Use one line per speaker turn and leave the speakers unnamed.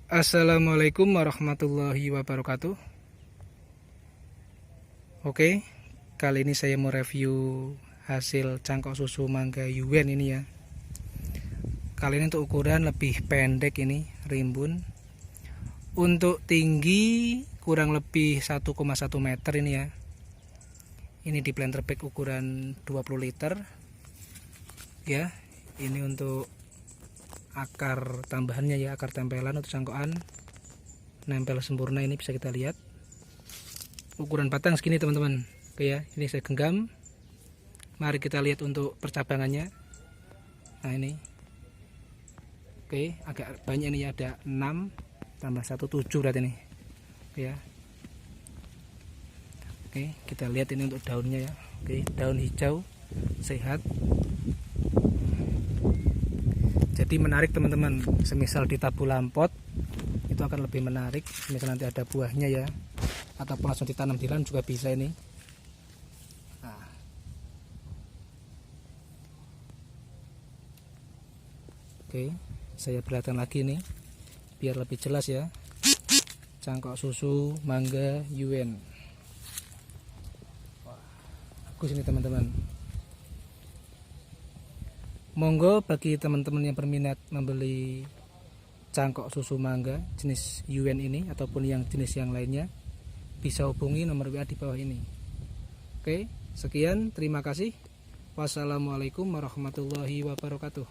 Assalamualaikum warahmatullahi wabarakatuh. Oke, kali ini saya mau review hasil cangkok susu mangga Yuen ini ya. Kali ini untuk ukuran lebih pendek ini, rimbun. Untuk tinggi kurang lebih 1,1 meter ini ya. Ini di blender bag ukuran 20 liter. Ya, ini untuk akar tambahannya ya, akar tempelan untuk cangkokan nempel sempurna. Ini bisa kita lihat ukuran batang segini teman-teman. Oke ya, ini saya genggam. Mari kita lihat untuk percabangannya. Nah ini, oke, agak banyak ini ya, ada 6 tambah 1 7 berarti ini. Oke ya, oke, kita lihat ini untuk daunnya ya. Oke, daun hijau sehat. Jadi menarik teman-teman, semisal ditabuh lampot itu akan lebih menarik. Misal nanti ada buahnya ya, ataupun langsung ditanam di lahan juga bisa ini. Nah. Oke, saya perlihatkan lagi nih biar lebih jelas ya. Cangkok susu mangga Yuen. Bagus ini teman-teman. Monggo bagi teman-teman yang berminat membeli cangkok susu mangga jenis Yuen ini ataupun yang jenis yang lainnya, bisa hubungi nomor WA di bawah ini. Oke, sekian, terima kasih. Wassalamualaikum warahmatullahi wabarakatuh.